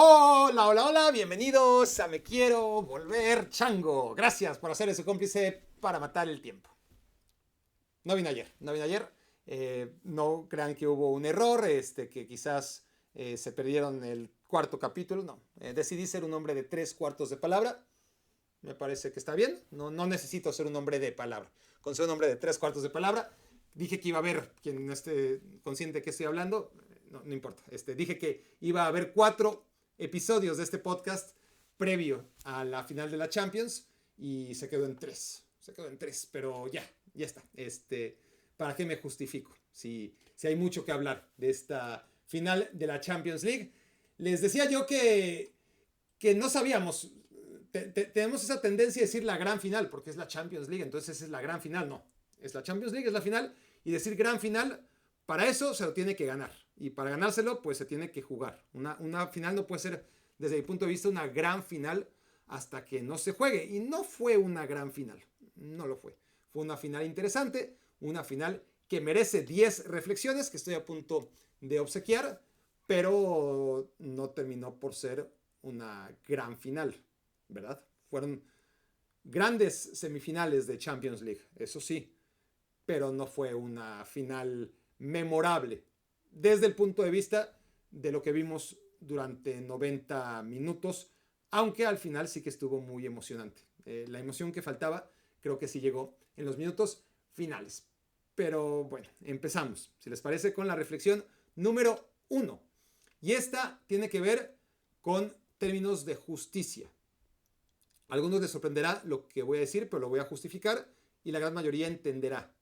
Hola, hola, hola, bienvenidos a Me Quiero Volver Chango. Gracias por hacer ese cómplice para matar el tiempo. No vine ayer. No crean que hubo un error, que quizás se perdieron el cuarto capítulo. No, decidí ser un hombre de 3/4 de palabra. Me parece que está bien. No necesito ser un hombre de palabra. Con ser un hombre de 3/4 de palabra, dije que iba a haber, quien no esté consciente de qué estoy hablando, no importa. Dije que iba a haber 4 episodios de este podcast previo a la final de la Champions y se quedó en 3. Se quedó en 3, pero ya está. ¿Para qué me justifico? Si hay mucho que hablar de esta final de la Champions League. Les decía yo que no sabíamos. Tenemos esa tendencia a decir la gran final, porque es la Champions League, entonces esa es la gran final. No, es la Champions League, es la final, y decir gran final, para eso se lo tiene que ganar. Y para ganárselo, pues se tiene que jugar. Una final no puede ser, desde mi punto de vista, una gran final hasta que no se juegue. Y no fue una gran final, no lo fue. Fue una final interesante, una final que merece 10 reflexiones que estoy a punto de obsequiar, pero no terminó por ser una gran final, ¿verdad? Fueron grandes semifinales de Champions League, eso sí, pero no fue una final memorable desde el punto de vista de lo que vimos durante 90 minutos, aunque al final sí que estuvo muy emocionante. La emoción que faltaba creo que sí llegó en los minutos finales. Pero bueno, empezamos, si les parece, con la reflexión número 1. Y esta tiene que ver con términos de justicia. A algunos les sorprenderá lo que voy a decir, pero lo voy a justificar y la gran mayoría entenderá,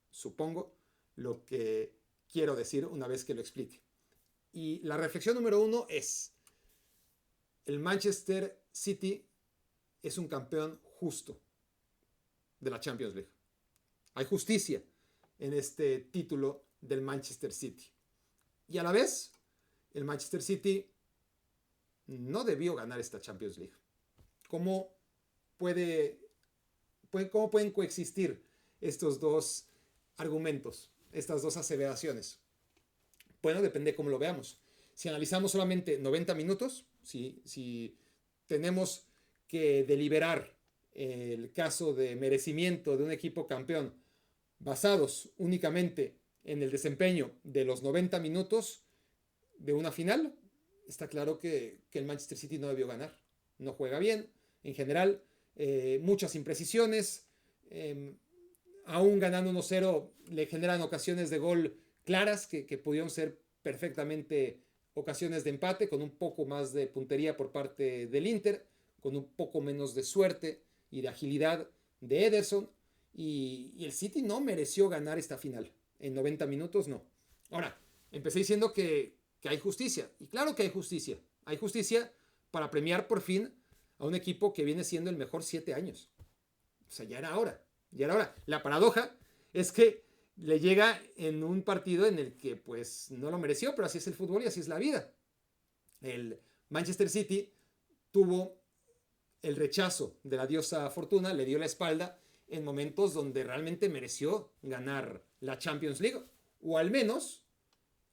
supongo, lo que quiero decir una vez que lo explique. Y la reflexión número 1 es: el Manchester City es un campeón justo de la Champions League. Hay justicia en este título del Manchester City. Y a la vez, el Manchester City no debió ganar esta Champions League. ¿Cómo cómo pueden coexistir estos dos argumentos, estas dos aseveraciones? Bueno, depende de cómo lo veamos. Si analizamos solamente 90 minutos, si tenemos que deliberar el caso de merecimiento de un equipo campeón basados únicamente en el desempeño de los 90 minutos de una final, está claro que el Manchester City no debió ganar. No juega bien, en general, muchas imprecisiones, aún ganando 1-0 le generan ocasiones de gol claras que pudieron ser perfectamente ocasiones de empate, con un poco más de puntería por parte del Inter, con un poco menos de suerte y de agilidad de Ederson, y el City no mereció ganar esta final. En 90 minutos no. Ahora, empecé diciendo que hay justicia, y claro que hay justicia. Hay justicia para premiar por fin a un equipo que viene siendo el mejor 7 años. O sea, ya era hora. Ya era hora. La paradoja es que le llega en un partido en el que pues no lo mereció, pero así es el fútbol y así es la vida. El Manchester City tuvo el rechazo de la diosa Fortuna, le dio la espalda en momentos donde realmente mereció ganar la Champions League, o al menos,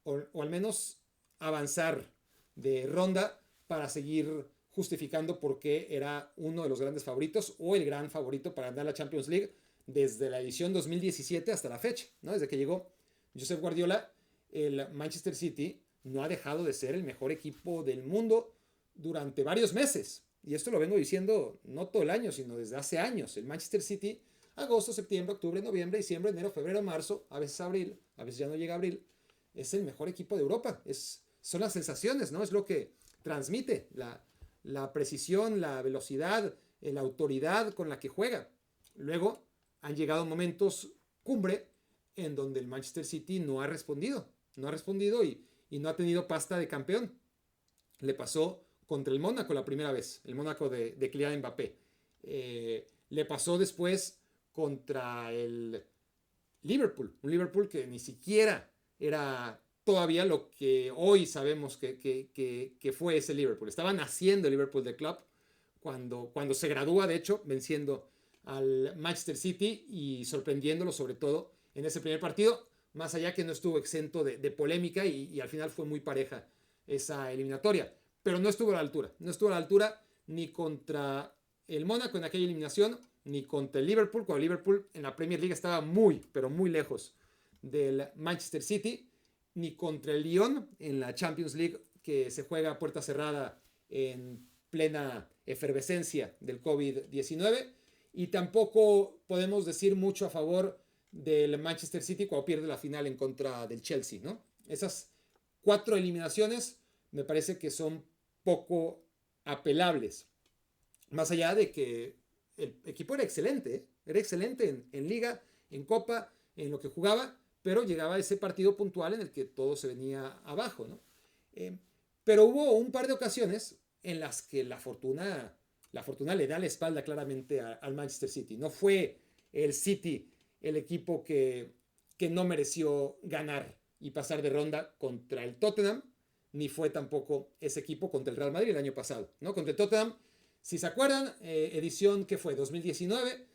o al menos avanzar de ronda para seguir justificando por qué era uno de los grandes favoritos o el gran favorito para ganar la Champions League desde la edición 2017 hasta la fecha, ¿no? Desde que llegó Josep Guardiola, el Manchester City no ha dejado de ser el mejor equipo del mundo durante varios meses. Y esto lo vengo diciendo no todo el año, sino desde hace años. El Manchester City, agosto, septiembre, octubre, noviembre, diciembre, enero, febrero, marzo, a veces abril, a veces ya no llega abril, es el mejor equipo de Europa. Son las sensaciones, ¿no? Es lo que transmite la precisión, la velocidad, la autoridad con la que juega. Luego han llegado momentos cumbre en donde el Manchester City no ha respondido. No ha respondido y no ha tenido pasta de campeón. Le pasó contra el Mónaco la primera vez, el Mónaco de Kylian Mbappé. Le pasó después contra el Liverpool, un Liverpool que ni siquiera era todavía lo que hoy sabemos que fue ese Liverpool. Estaba naciendo el Liverpool de club cuando se gradúa, de hecho, venciendo al Manchester City y sorprendiéndolo sobre todo en ese primer partido, más allá que no estuvo exento de polémica y al final fue muy pareja esa eliminatoria. pero no estuvo a la altura. No estuvo a la altura ni contra el Mónaco en aquella eliminación, ni contra el Liverpool, cuando el Liverpool en la Premier League estaba muy, pero muy lejos del Manchester City, ni contra el Lyon en la Champions League, que se juega a puerta cerrada en plena efervescencia del COVID-19, y tampoco podemos decir mucho a favor del Manchester City cuando pierde la final en contra del Chelsea, ¿no? Esas 4 eliminaciones me parece que son poco apelables, más allá de que el equipo era excelente, en liga, en copa, en lo que jugaba, pero llegaba ese partido puntual en el que todo se venía abajo, ¿no? Pero hubo un par de ocasiones en las que la fortuna le da la espalda claramente al Manchester City. No fue el City el equipo que no mereció ganar y pasar de ronda contra el Tottenham, ni fue tampoco ese equipo contra el Real Madrid el año pasado, ¿no? Contra el Tottenham, si se acuerdan, edición que fue 2019,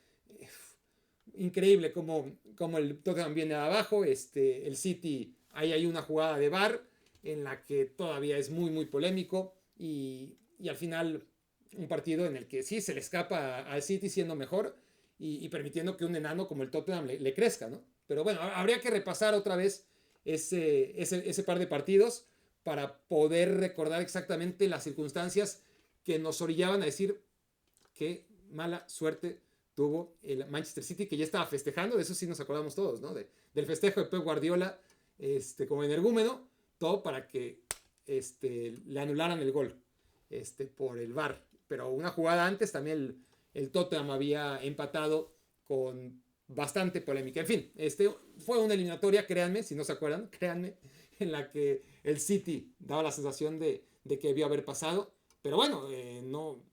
increíble como el Tottenham viene de abajo, el City, ahí hay una jugada de VAR en la que todavía es muy, muy polémico y al final un partido en el que sí se le escapa al City siendo mejor y permitiendo que un enano como el Tottenham le crezca, ¿no? Pero bueno, habría que repasar otra vez ese par de partidos para poder recordar exactamente las circunstancias que nos orillaban a decir qué mala suerte tuvo el Manchester City, que ya estaba festejando, de eso sí nos acordamos todos, ¿no? Del festejo de Pep Guardiola como energúmeno, todo para que le anularan el gol por el VAR. Pero una jugada antes también el Tottenham había empatado con bastante polémica. En fin, fue una eliminatoria, créanme, si no se acuerdan, créanme, en la que el City daba la sensación de que debió haber pasado. Pero bueno, no,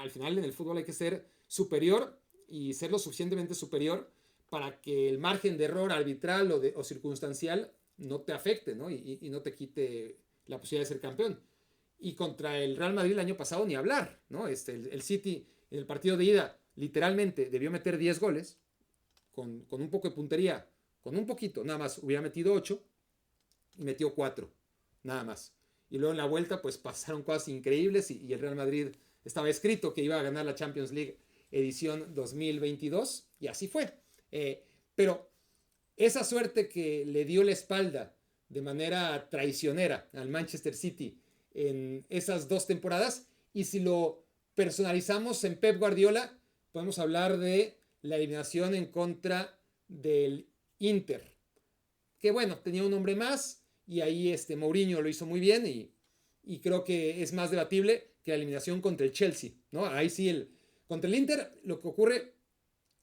al final en el fútbol hay que ser superior y ser lo suficientemente superior para que el margen de error arbitral o circunstancial no te afecte, ¿no? Y no te quite la posibilidad de ser campeón. Y contra el Real Madrid el año pasado ni hablar, ¿no? El City en el partido de ida literalmente debió meter 10 goles con un poco de puntería, con un poquito, nada más, hubiera metido 8 y metió 4, nada más. Y luego en la vuelta pues pasaron cosas increíbles y el Real Madrid estaba escrito que iba a ganar la Champions League edición 2022 y así fue. Pero esa suerte que le dio la espalda de manera traicionera al Manchester City en esas 2 temporadas, y si lo personalizamos en Pep Guardiola, podemos hablar de la eliminación en contra del Inter, que bueno, tenía un hombre más y ahí Mourinho lo hizo muy bien y creo que es más debatible que la eliminación contra el Chelsea, ¿no? Ahí sí, contra el Inter lo que ocurre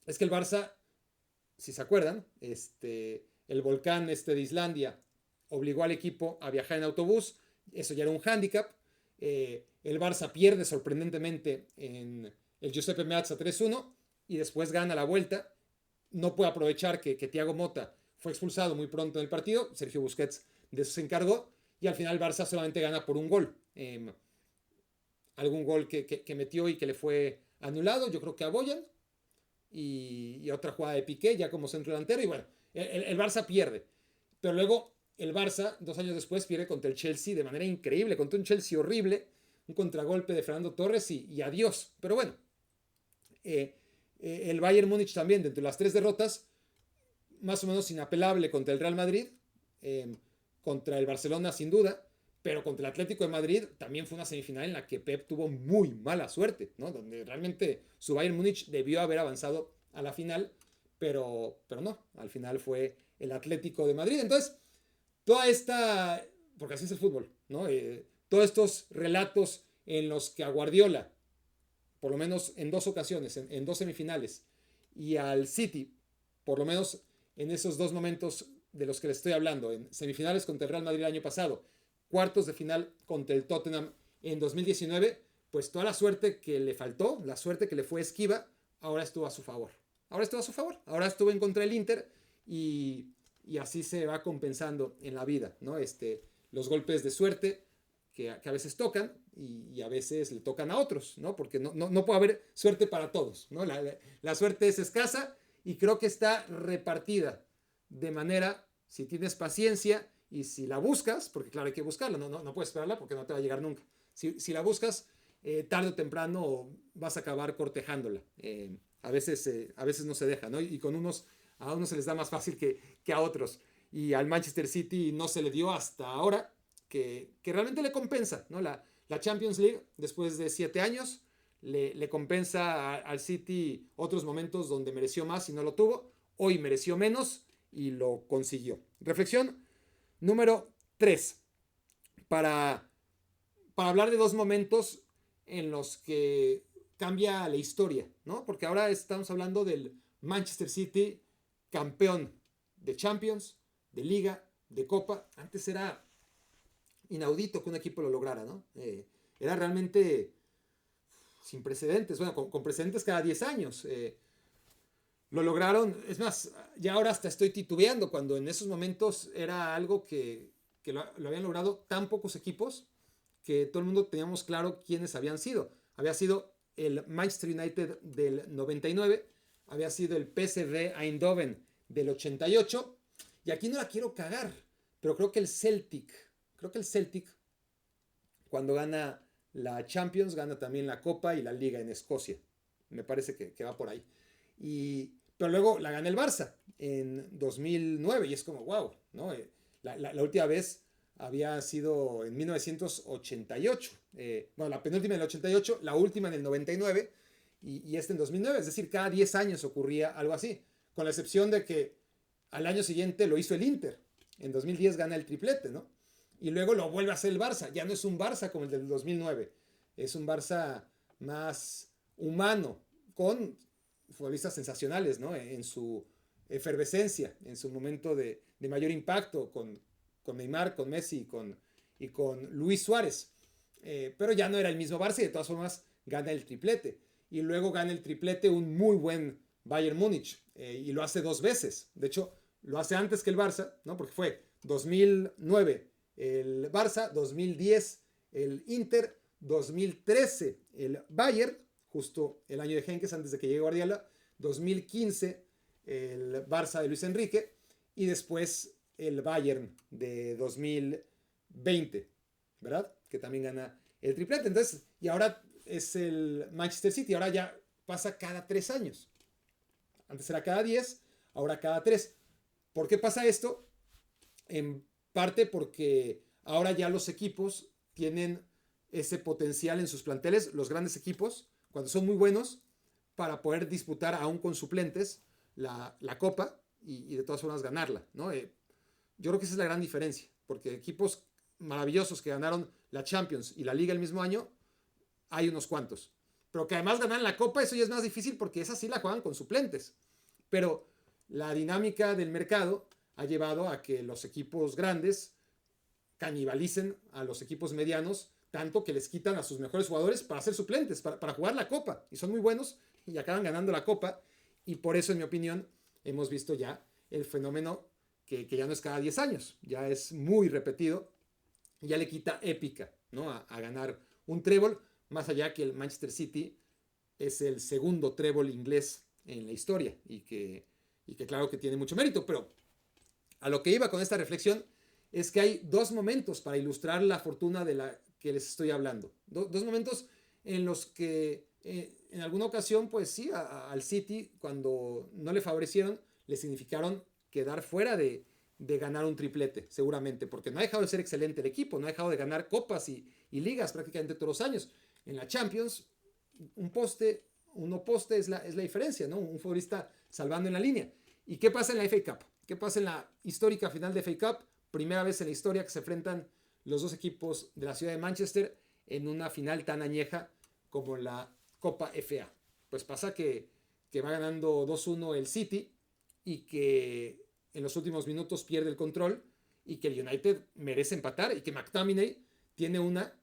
es que el Barça, si se acuerdan, el volcán de Islandia obligó al equipo a viajar en autobús, eso ya era un hándicap. El Barça pierde sorprendentemente en el Giuseppe Meazza 3-1 y después gana la vuelta. No puede aprovechar que Thiago Motta fue expulsado muy pronto en el partido, Sergio Busquets de eso se encargó y al final Barça solamente gana por un gol. Algún gol que metió y que le fue anulado, yo creo que a Boyan, y otra jugada de Piqué ya como centro delantero y bueno, el Barça pierde. Pero luego el Barça, 2 años después, pierde contra el Chelsea de manera increíble, contra un Chelsea horrible, un contragolpe de Fernando Torres y adiós. Pero bueno, el Bayern Múnich también, dentro de las 3 derrotas, más o menos inapelable contra el Real Madrid, contra el Barcelona sin duda, pero contra el Atlético de Madrid también fue una semifinal en la que Pep tuvo muy mala suerte, ¿no? Donde realmente su Bayern Múnich debió haber avanzado a la final, pero no, al final fue el Atlético de Madrid. Entonces, toda esta, porque así es el fútbol, ¿no? Todos estos relatos en los que a Guardiola, por lo menos en 2 ocasiones, en 2 semifinales, y al City, por lo menos en esos 2 momentos de los que les estoy hablando, en semifinales contra el Real Madrid el año pasado, cuartos de final contra el Tottenham en 2019, pues toda la suerte que le faltó, la suerte que le fue esquiva, ahora estuvo a su favor. Ahora estuvo en contra del Inter y así se va compensando en la vida, ¿no? Los golpes de suerte que a veces tocan y a veces le tocan a otros, ¿no? Porque no puede haber suerte para todos, ¿no? La suerte es escasa y creo que está repartida de manera, si tienes paciencia y si la buscas, porque claro hay que buscarla, no puedes esperarla porque no te va a llegar nunca. Si la buscas, tarde o temprano vas a acabar cortejándola. A veces no se deja, ¿no? Y a unos se les da más fácil que a otros. Y al Manchester City no se le dio hasta ahora, que realmente le compensa, ¿no? La Champions League, después de 7 años, le compensa al City otros momentos donde mereció más y no lo tuvo. Hoy mereció menos y lo consiguió. Reflexión número 3. Para hablar de dos momentos en los que cambia la historia, ¿no? Porque ahora estamos hablando del Manchester City campeón de Champions, de Liga, de Copa. Antes era inaudito que un equipo lo lograra, ¿no? Era realmente sin precedentes, bueno, con precedentes cada 10 años. Lo lograron, es más, ya ahora hasta estoy titubeando cuando en esos momentos era algo que lo habían logrado tan pocos equipos que todo el mundo teníamos claro quiénes habían sido. Había sido el Manchester United del 99, había sido el PSV Eindhoven del 88, y aquí no la quiero cagar, pero creo que el Celtic, cuando gana la Champions, gana también la Copa y la Liga en Escocia. Me parece que va por ahí. Pero luego la gana el Barça en 2009 y es como, wow, ¿no? La última vez había sido en 1988. Bueno, la penúltima en el 88, la última en el 99 y esta en 2009. Es decir, cada 10 años ocurría algo así, con la excepción de que al año siguiente lo hizo el Inter. En 2010 gana el triplete, ¿no? Y luego lo vuelve a hacer el Barça. Ya no es un Barça como el del 2009. Es un Barça más humano, con futbolistas sensacionales, ¿no? En su efervescencia, en su momento de mayor impacto, con Neymar, con Messi y con Luis Suárez. Pero ya no era el mismo Barça y de todas formas gana el triplete. Y luego gana el triplete un muy buen Bayern Múnich y lo hace 2 veces. De hecho, lo hace antes que el Barça, ¿no? Porque fue 2009 el Barça, 2010 el Inter, 2013 el Bayern, justo el año de Henkes antes de que llegue Guardiola, 2015 el Barça de Luis Enrique y después el Bayern de 2020, ¿verdad? Que también gana el triplete. Entonces, y ahora es el Manchester City, ahora ya pasa cada 3 años. Antes era cada 10, ahora cada 3. ¿Por qué pasa esto? En parte porque ahora ya los equipos tienen ese potencial en sus planteles, los grandes equipos, cuando son muy buenos, para poder disputar aún con suplentes la Copa y de todas formas ganarla, ¿no? Yo creo que esa es la gran diferencia, porque equipos maravillosos que ganaron la Champions y la Liga el mismo año, hay unos cuantos. Pero que además ganan la Copa, eso ya es más difícil porque esa sí la juegan con suplentes. Pero la dinámica del mercado ha llevado a que los equipos grandes canibalicen a los equipos medianos, tanto que les quitan a sus mejores jugadores para ser suplentes, para jugar la Copa. Y son muy buenos y acaban ganando la Copa. Y por eso, en mi opinión, hemos visto ya el fenómeno que ya no es cada 10 años, ya es muy repetido, ya le quita épica, ¿no? A ganar un trébol, más allá que el Manchester City es el segundo trébol inglés en la historia y que claro que tiene mucho mérito, pero a lo que iba con esta reflexión es que hay 2 momentos para ilustrar la fortuna de la que les estoy hablando. 2 momentos en los que en alguna ocasión, pues sí, al City, cuando no le favorecieron, le significaron quedar fuera de ganar un triplete, seguramente, porque no ha dejado de ser excelente el equipo, no ha dejado de ganar copas y ligas prácticamente todos los años. En la Champions, un poste es la diferencia, ¿no? Un futbolista salvando en la línea. ¿Y qué pasa en la FA Cup? ¿Qué pasa en la histórica final de FA Cup? Primera vez en la historia que se enfrentan los 2 equipos de la ciudad de Manchester en una final tan añeja como la Copa FA. Pues pasa que va ganando 2-1 el City y que en los últimos minutos pierde el control y que el United merece empatar y que McTominay tiene una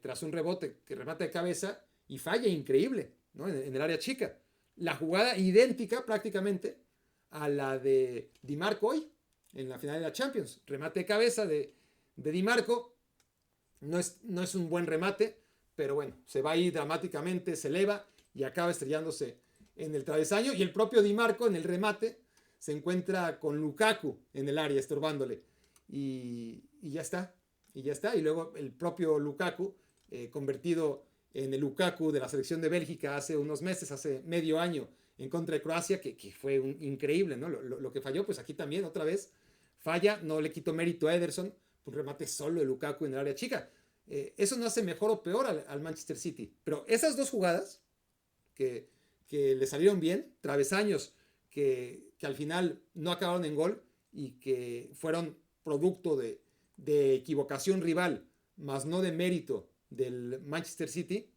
tras un rebote que remata de cabeza y falla increíble, ¿no? en el área chica. La jugada idéntica prácticamente a la de Di Marco hoy en la final de la Champions. Remate de cabeza de Di Marco. No es un buen remate, pero bueno, se va ahí dramáticamente, se eleva y acaba estrellándose en el travesaño. Y el propio Di Marco en el remate se encuentra con Lukaku en el área estorbándole. Y ya está. Y luego el propio Lukaku convertido en el Lukaku de la selección de Bélgica hace unos meses, hace medio año, en contra de Croacia, que fue increíble, ¿no? Lo que falló, pues aquí también, otra vez, falla, no le quito mérito a Ederson, un remate solo de Lukaku en el área chica. Eso no hace mejor o peor al Manchester City, pero esas dos jugadas que le salieron bien, travesaños que al final no acabaron en gol y que fueron producto de equivocación rival, más no de mérito del Manchester City,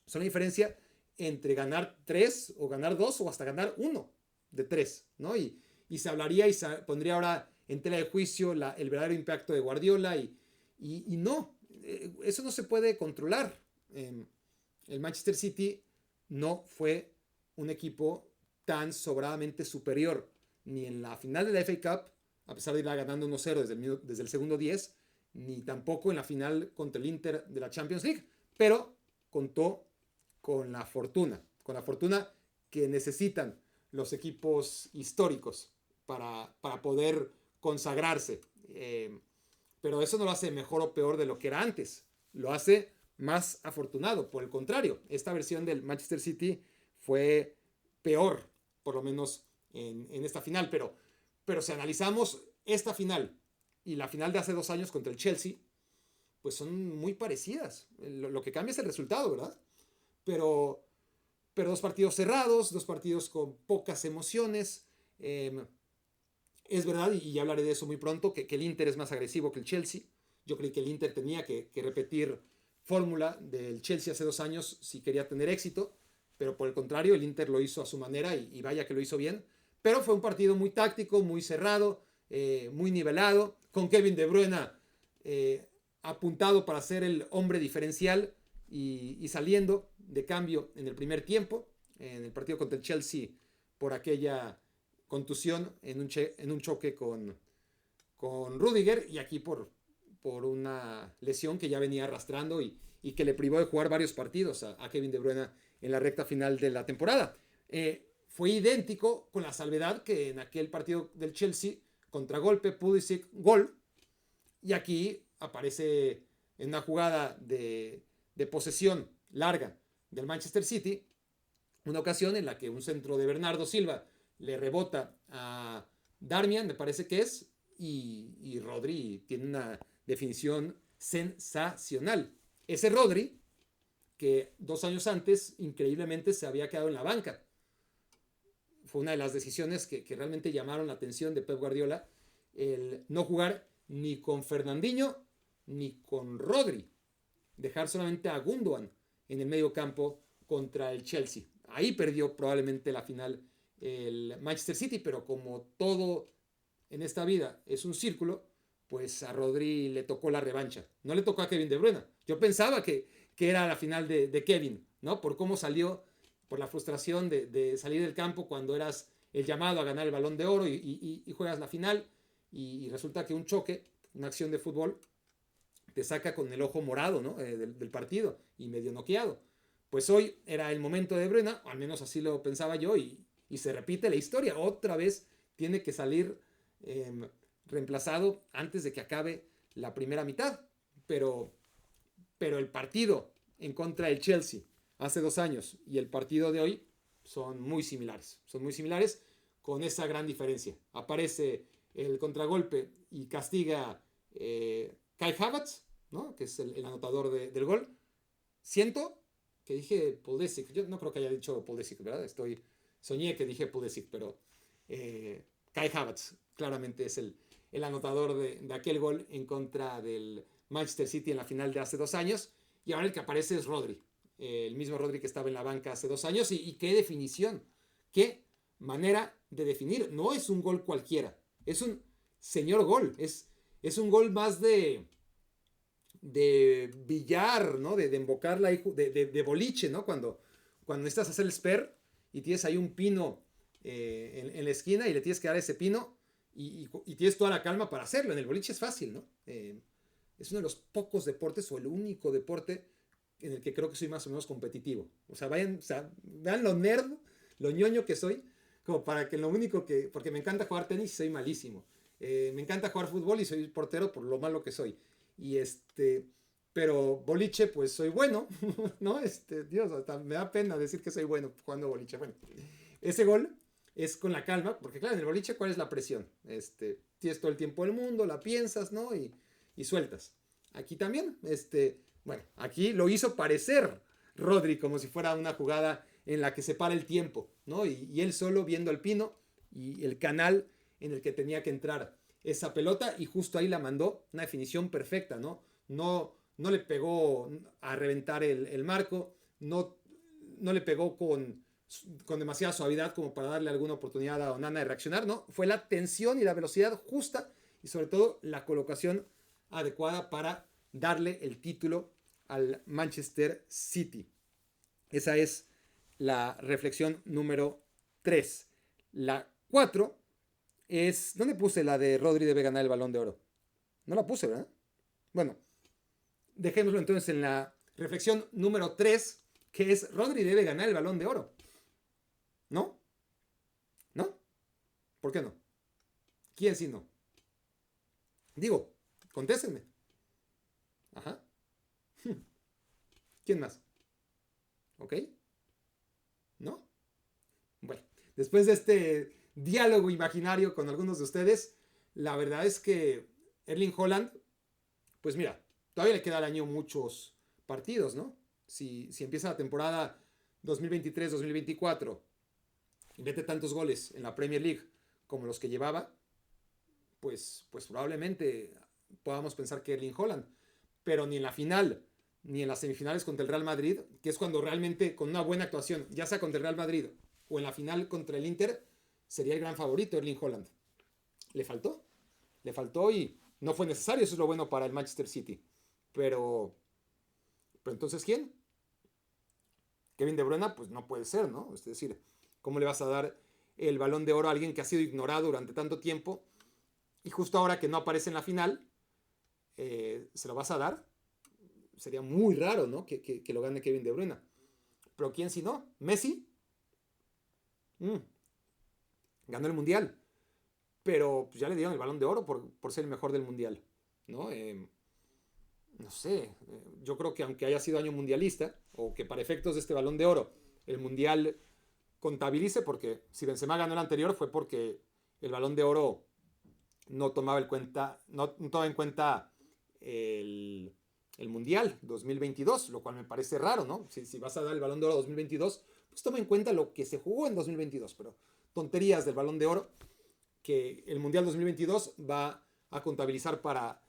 son la diferencia entre ganar 3 o ganar 2 o hasta ganar 1 de 3, ¿no? Y se hablaría y se pondría ahora en tela de juicio el verdadero impacto de Guardiola y no, eso no se puede controlar. El Manchester City no fue un equipo tan sobradamente superior ni en la final de la FA Cup, a pesar de ir ganando 1-0 desde el segundo 10, ni tampoco en la final contra el Inter de la Champions League, pero contó con la fortuna que necesitan los equipos históricos para poder consagrarse. Pero eso no lo hace mejor o peor de lo que era antes, lo hace más afortunado. Por el contrario, esta versión del Manchester City fue peor, por lo menos en esta final, pero si analizamos esta final y la final de hace 2 años contra el Chelsea, pues son muy parecidas. Lo que cambia es el resultado, ¿verdad? Pero 2 partidos cerrados, 2 partidos con pocas emociones. Es verdad, y ya hablaré de eso muy pronto, que el Inter es más agresivo que el Chelsea. Yo creí que el Inter tenía que repetir fórmula del Chelsea hace 2 años si quería tener éxito, pero por el contrario, el Inter lo hizo a su manera y vaya que lo hizo bien. Pero fue un partido muy táctico, muy cerrado, muy nivelado, con Kevin De Bruyne apuntado para ser el hombre diferencial y saliendo de cambio en el primer tiempo, en el partido contra el Chelsea, por aquella contusión en un choque con Rudiger, y aquí por una lesión que ya venía arrastrando y que le privó de jugar varios partidos a Kevin De Bruyne en la recta final de la temporada. Fue idéntico, con la salvedad que en aquel partido del Chelsea, contragolpe, Pulisic, gol, y aquí aparece en una jugada de posesión larga del Manchester City, una ocasión en la que un centro de Bernardo Silva le rebota a Darmian, me parece que es, y Rodri tiene una definición sensacional. Ese Rodri, que 2 años antes, increíblemente, se había quedado en la banca. Fue una de las decisiones que realmente llamaron la atención de Pep Guardiola, el no jugar ni con Fernandinho ni con Rodri, dejar solamente a Gundogan en el medio campo contra el Chelsea. Ahí perdió probablemente la final el Manchester City, pero como todo en esta vida es un círculo, pues a Rodri le tocó la revancha. No le tocó a Kevin De Bruyne. Yo pensaba que era la final de Kevin, ¿no? Por cómo salió, por la frustración de salir del campo cuando eras el llamado a ganar el Balón de Oro y juegas la final y resulta que un choque, una acción de fútbol, te saca con el ojo morado, ¿no? del partido y medio noqueado. Pues hoy era el momento de Bruyne, al menos así lo pensaba yo, y se repite la historia. Otra vez tiene que salir reemplazado antes de que acabe la primera mitad. Pero el partido en contra del Chelsea hace 2 años y el partido de hoy son muy similares. Son muy similares con esa gran diferencia. Aparece el contragolpe y castiga Kai Havertz, ¿no? Que es el anotador del gol. Siento que dije Pulisic. Yo no creo que haya dicho Pulisic, ¿verdad? Soñé que dije Pulisic, pero Kai Havertz claramente es el anotador de aquel gol en contra del Manchester City en la final de hace 2 años. Y ahora el que aparece es Rodri, el mismo Rodri que estaba en la banca hace 2 años. Y qué definición, qué manera de definir. No es un gol cualquiera, es un señor gol. Es un gol más de billar, ¿no? De embocarla, de boliche, ¿no? Cuando necesitas hacer el spare y tienes ahí un pino en la esquina y le tienes que dar ese pino y tienes toda la calma para hacerlo. En el boliche es fácil, ¿no? Es uno de los pocos deportes o el único deporte en el que creo que soy más o menos competitivo. O sea, vean lo nerd, lo ñoño que soy, como para que lo único que... Porque me encanta jugar tenis y soy malísimo. Me encanta jugar fútbol y soy portero por lo malo que soy. pero boliche, pues soy bueno, ¿no? Dios, hasta me da pena decir que soy bueno jugando boliche. Bueno, ese gol es con la calma, porque claro, en el boliche, ¿cuál es la presión? Tienes todo el tiempo del mundo, la piensas, ¿no? Y sueltas. Aquí también, bueno, aquí lo hizo parecer Rodri como si fuera una jugada en la que se para el tiempo, ¿no? Y él solo viendo al pino y el canal en el que tenía que entrar esa pelota y justo ahí la mandó, una definición perfecta, ¿no? No le pegó a reventar el marco, no le pegó con demasiada suavidad como para darle alguna oportunidad a Onana de reaccionar, ¿no? Fue la tensión y la velocidad justa y sobre todo la colocación adecuada para darle el título al Manchester City. Esa es la reflexión número 3. La 4 es... ¿Dónde puse la de Rodri debe ganar el Balón de Oro? No la puse, ¿verdad? Bueno, dejémoslo entonces en la reflexión número 3, que es Rodri debe ganar el Balón de Oro. ¿No? ¿No? ¿Por qué no? ¿Quién sí no? Digo, contéstenme. Ajá. ¿Quién más? ¿Ok? ¿No? Bueno, después de este diálogo imaginario con algunos de ustedes, la verdad es que Erling Haaland, pues mira, todavía le queda al año muchos partidos, ¿no? Si empieza la temporada 2023-2024 y mete tantos goles en la Premier League como los que llevaba, pues probablemente podamos pensar que Erling Haaland, pero ni en la final, ni en las semifinales contra el Real Madrid, que es cuando realmente con una buena actuación, ya sea contra el Real Madrid o en la final contra el Inter, sería el gran favorito Erling Haaland. Le faltó y no fue necesario, eso es lo bueno para el Manchester City. Pero entonces, ¿quién? Kevin De Bruyne, pues no puede ser, ¿no? Es decir, ¿cómo le vas a dar el Balón de Oro a alguien que ha sido ignorado durante tanto tiempo y justo ahora que no aparece en la final, se lo vas a dar? Sería muy raro, ¿no? Que lo gane Kevin De Bruyne. Pero ¿quién si no? ¿Messi? Ganó el Mundial. Pero pues, ya le dieron el Balón de Oro por ser el mejor del Mundial, ¿no? No sé, yo creo que aunque haya sido año mundialista, o que para efectos de este Balón de Oro el Mundial contabilice, porque si Benzema ganó el anterior fue porque el Balón de Oro no tomaba en cuenta el Mundial 2022, lo cual me parece raro, ¿no? Si vas a dar el Balón de Oro 2022, pues toma en cuenta lo que se jugó en 2022, pero tonterías del Balón de Oro, que el Mundial 2022 va a contabilizar para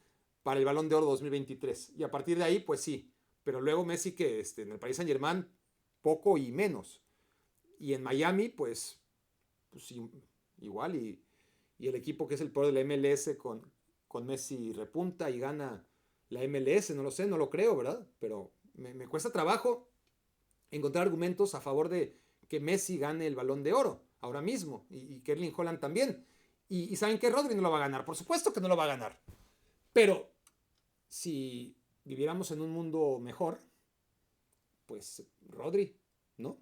el Balón de Oro 2023. Y a partir de ahí, pues sí, pero luego Messi que en el Paris Saint-Germain poco y menos. Y en Miami, pues igual, y el equipo que es el peor de la MLS con Messi repunta y gana la MLS, no lo sé, no lo creo, ¿verdad? Pero me cuesta trabajo encontrar argumentos a favor de que Messi gane el Balón de Oro ahora mismo y que Erling Haaland también. Y saben que Rodri no lo va a ganar, por supuesto que no lo va a ganar. Pero si viviéramos en un mundo mejor, pues Rodri, ¿no?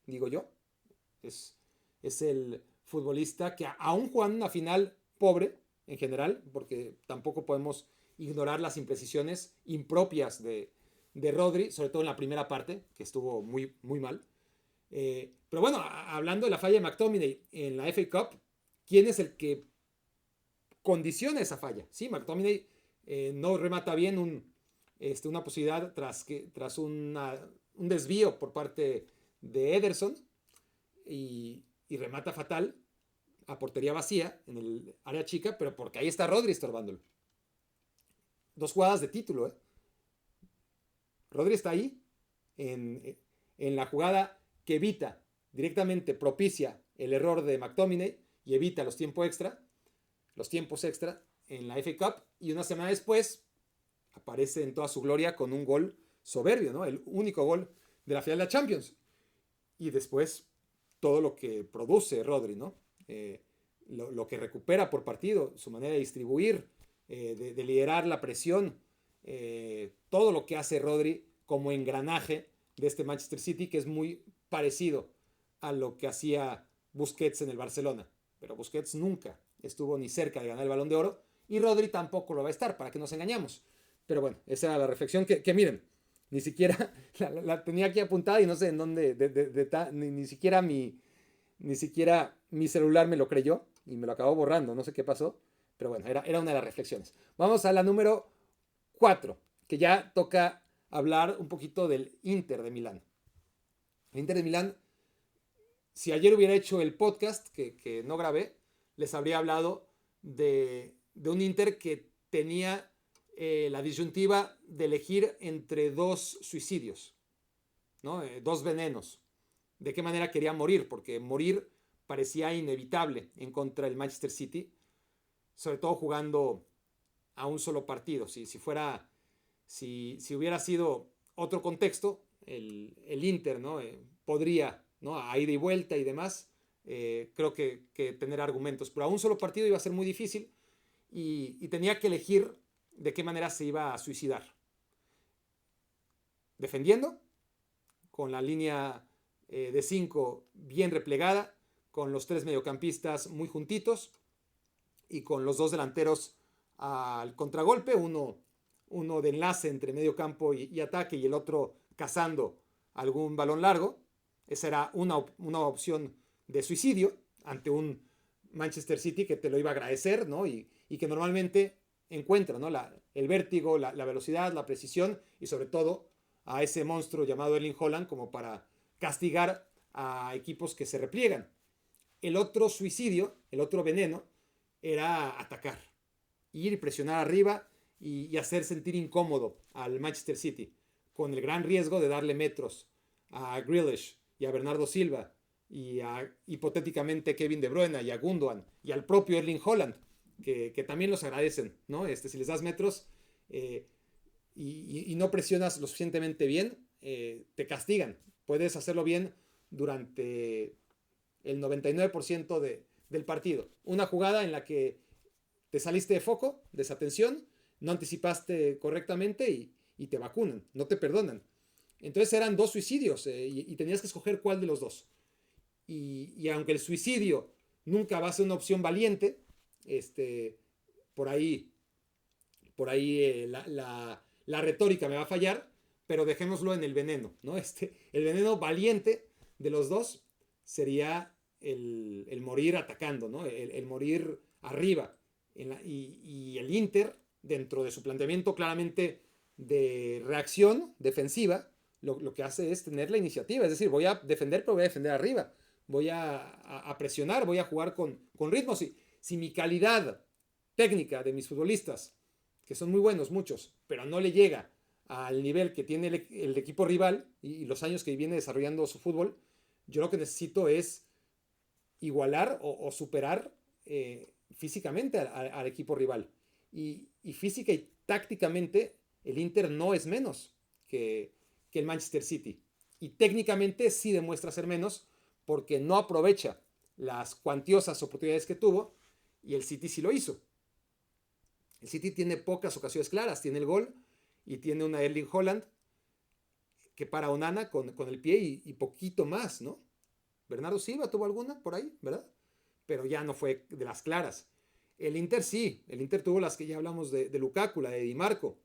Digo yo, es el futbolista que aún jugando una final pobre en general, porque tampoco podemos ignorar las imprecisiones impropias de Rodri, sobre todo en la primera parte, que estuvo muy, muy mal. Pero bueno, hablando de la falla de McTominay en la FA Cup, ¿quién es el que condiciona esa falla? Sí, McTominay no remata bien una posibilidad tras un desvío por parte de Ederson y remata fatal a portería vacía en el área chica, pero porque ahí está Rodri estorbándolo. 2 jugadas de título, ¿eh? Rodri está ahí en la jugada que evita directamente, propicia el error de McTominay y evita los tiempos extra en la FA Cup, y una semana después aparece en toda su gloria con un gol soberbio, ¿no? El único gol de la final de la Champions. Y después todo lo que produce Rodri, ¿no? Lo que recupera por partido, su manera de distribuir, de liderar la presión, todo lo que hace Rodri como engranaje de este Manchester City, que es muy parecido a lo que hacía Busquets en el Barcelona. Pero Busquets nunca estuvo ni cerca de ganar el Balón de Oro y Rodri tampoco lo va a estar, para que nos engañamos. Pero bueno, esa era la reflexión que miren, ni siquiera la tenía aquí apuntada y no sé en dónde, ni siquiera mi celular me lo creyó y me lo acabó borrando, no sé qué pasó, pero bueno, era una de las reflexiones. Vamos a la número 4, que ya toca hablar un poquito del Inter de Milán. El Inter de Milán, si ayer hubiera hecho el podcast que no grabé, les habría hablado de un Inter que tenía la disyuntiva de elegir entre dos suicidios, ¿no? Dos venenos. De qué manera quería morir, porque morir parecía inevitable en contra del Manchester City, sobre todo jugando a un solo partido. Si hubiera sido otro contexto, el Inter, ¿no? Podría, ¿no? A ida y vuelta y demás, creo que tener argumentos, pero a un solo partido iba a ser muy difícil y tenía que elegir de qué manera se iba a suicidar. Defendiendo, con la línea de 5 bien replegada, con los 3 mediocampistas muy juntitos y con los 2 delanteros al contragolpe, uno de enlace entre medio campo y ataque y el otro cazando algún balón largo. Esa era una opción de suicidio ante un Manchester City que te lo iba a agradecer, ¿no? y que normalmente encuentra, ¿no? El vértigo, la velocidad, la precisión y sobre todo a ese monstruo llamado Erling Haaland como para castigar a equipos que se repliegan. El otro suicidio, el otro veneno, era atacar, ir y presionar arriba y hacer sentir incómodo al Manchester City, con el gran riesgo de darle metros a Grealish y a Bernardo Silva y a hipotéticamente Kevin De Bruyne y a Gundogan y al propio Erling Haaland, que también los agradecen, ¿no? Si les das metros y no presionas lo suficientemente bien, te castigan. Puedes hacerlo bien durante el 99% del partido. Una jugada en la que te saliste de foco, desatención, no anticipaste correctamente y te vacunan, no te perdonan. Entonces eran dos suicidios y tenías que escoger cuál de los dos. Y aunque el suicidio nunca va a ser una opción valiente, por ahí, la retórica me va a fallar, pero dejémoslo en el veneno, ¿no? El veneno valiente de los dos sería el morir atacando, ¿no? El morir arriba. Y el Inter, dentro de su planteamiento claramente de reacción defensiva, lo que hace es tener la iniciativa. Es decir, voy a defender, pero voy a defender arriba. Voy a presionar, voy a jugar con ritmo. Si mi calidad técnica de mis futbolistas, que son muy buenos muchos, pero no le llega al nivel que tiene el equipo rival y los años que viene desarrollando su fútbol, yo lo que necesito es igualar o superar físicamente al equipo rival. Y física y tácticamente el Inter no es menos que el Manchester City. Y técnicamente sí demuestra ser menos porque no aprovecha las cuantiosas oportunidades que tuvo y el City sí lo hizo. El City tiene pocas ocasiones claras, tiene el gol y tiene una Erling Haaland que para Onana con el pie y poquito más, ¿no? Bernardo Silva tuvo alguna por ahí, ¿verdad? Pero ya no fue de las claras. El Inter sí, el Inter tuvo las que ya hablamos de Lukaku, la de Di Marco,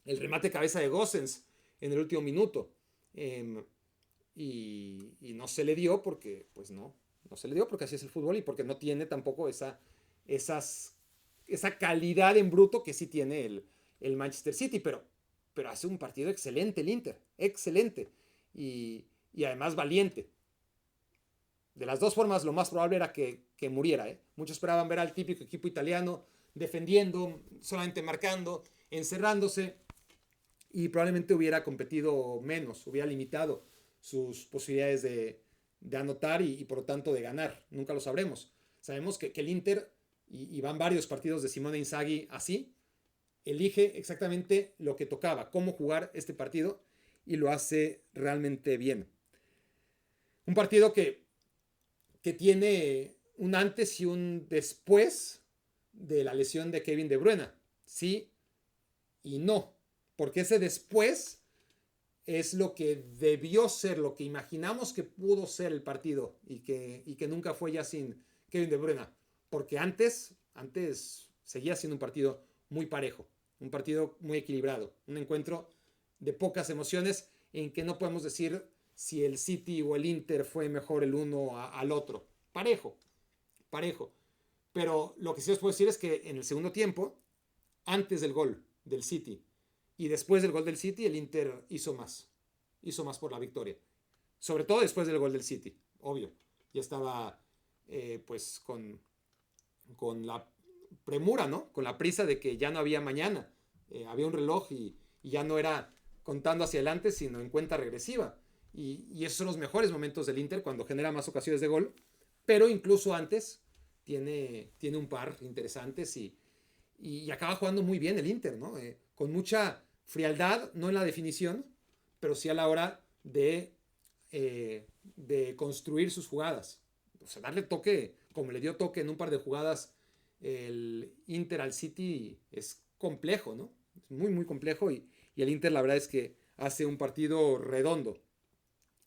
el remate cabeza de Gosens en el último minuto. Y no se le dio porque, pues no se le dio porque así es el fútbol y porque no tiene tampoco esa calidad en bruto que sí tiene el Manchester City, pero hace un partido excelente el Inter, excelente y además valiente. De las dos formas, lo más probable era que muriera. Muchos esperaban ver al típico equipo italiano defendiendo, solamente marcando, encerrándose y probablemente hubiera competido menos, hubiera limitado sus posibilidades de anotar y por lo tanto de ganar. Nunca lo sabremos. Sabemos que el Inter, y van varios partidos de Simone Inzaghi así, elige exactamente lo que tocaba, cómo jugar este partido y lo hace realmente bien. Un partido que tiene un antes y un después de la lesión de Kevin De Bruyne. Sí y no, porque ese después es lo que debió ser, lo que imaginamos que pudo ser el partido y que nunca fue ya sin Kevin De Bruyne, porque antes seguía siendo un partido muy parejo. un partido muy equilibrado, un encuentro de pocas emociones en que no podemos decir si el City o el Inter fue mejor el uno al otro. Parejo, parejo. Pero lo que sí os puedo decir es que en el segundo tiempo, antes del gol del City y después del gol del City, el Inter hizo más. Hizo más por la victoria. Sobre todo después del gol del City, obvio. Ya estaba pues con la premura, ¿no? Con la prisa de que ya no había mañana. Había un reloj y ya no era contando hacia adelante, sino en cuenta regresiva. Y esos son los mejores momentos del Inter cuando genera más ocasiones de gol. Pero incluso antes tiene un par interesantes y acaba jugando muy bien el Inter, ¿no? Con mucha frialdad, no en la definición, pero sí a la hora de construir sus jugadas. O sea, darle toque, como le dio toque en un par de jugadas el Inter al City, es complejo, ¿no? Es muy, muy complejo y el Inter la verdad es que hace un partido redondo.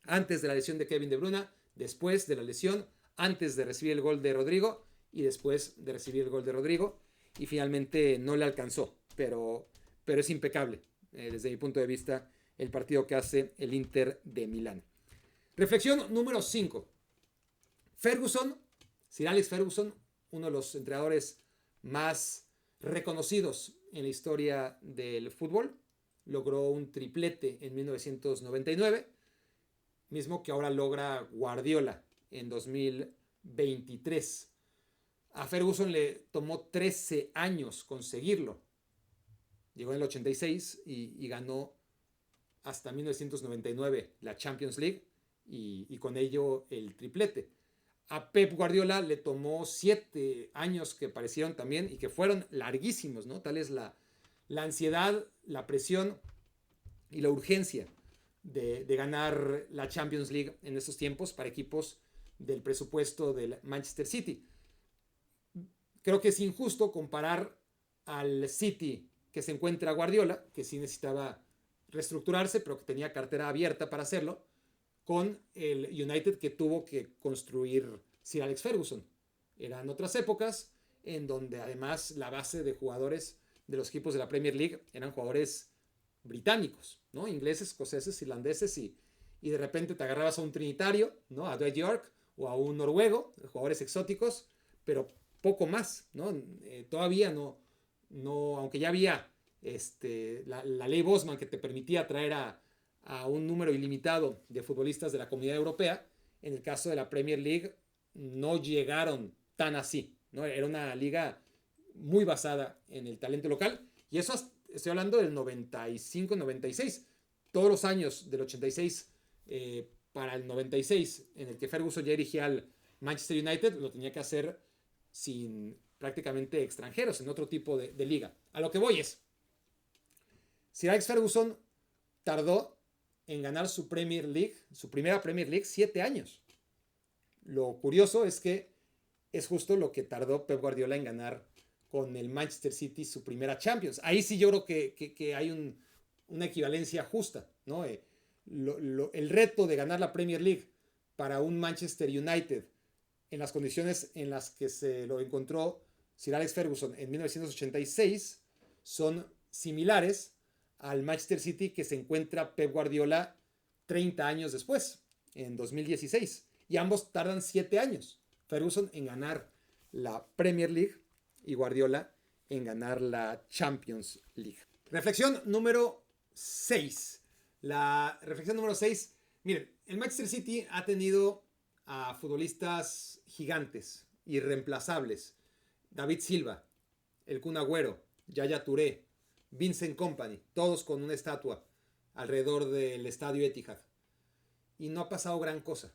Antes de la lesión de Kevin De Bruyne, después de la lesión, antes de recibir el gol de Rodrigo y después de recibir el gol de Rodrigo. Y finalmente no le alcanzó, pero es impecable desde mi punto de vista el partido que hace el Inter de Milán. Reflexión número 5. Ferguson, Sir Alex Ferguson, uno de los entrenadores más reconocidos en la historia del fútbol, logró un triplete en 1999, mismo que ahora logra Guardiola en 2023. A Ferguson le tomó 13 años conseguirlo. Llegó en el 86 y ganó hasta 1999 la Champions League y con ello el triplete. A Pep Guardiola le tomó 7 años que parecieron también y que fueron larguísimos, ¿no? Tal es la ansiedad, la presión y la urgencia de ganar la Champions League en estos tiempos para equipos del presupuesto del Manchester City. Creo que es injusto comparar al City que se encuentra Guardiola, que sí necesitaba reestructurarse, pero que tenía cartera abierta para hacerlo, con el United que tuvo que construir Sir Alex Ferguson. Eran otras épocas en donde además la base de jugadores de los equipos de la Premier League eran jugadores británicos, ¿no? Ingleses, escoceses, irlandeses y de repente te agarrabas a un trinitario, ¿no? A Dwight York o a un noruego, jugadores exóticos, pero poco más, ¿no? Todavía no, aunque ya había la ley Bosman que te permitía traer a un número ilimitado de futbolistas de la Comunidad Europea, en el caso de la Premier League no llegaron tan así, ¿no? Era una liga muy basada en el talento local y eso estoy hablando del 95-96, todos los años del 86 para el 96 en el que Ferguson ya dirigía al Manchester United lo tenía que hacer sin prácticamente extranjeros en otro tipo de liga. A lo que voy es, Sir Alex Ferguson tardó en ganar su Premier League, su primera Premier League, 7 años. Lo curioso es que es justo lo que tardó Pep Guardiola en ganar con el Manchester City su primera Champions. Ahí sí yo creo que hay una equivalencia justa, ¿no? El reto de ganar la Premier League para un Manchester United en las condiciones en las que se lo encontró Sir Alex Ferguson en 1986 son similares al Manchester City que se encuentra Pep Guardiola 30 años después, en 2016. Y ambos tardan 7 años. Ferguson en ganar la Premier League y Guardiola en ganar la Champions League. Reflexión número 6. La reflexión número 6. Miren, el Manchester City ha tenido a futbolistas gigantes, irreemplazables. David Silva, el Kun Agüero, Yaya Touré, Vincent Kompany, todos con una estatua alrededor del estadio Etihad. Y no ha pasado gran cosa.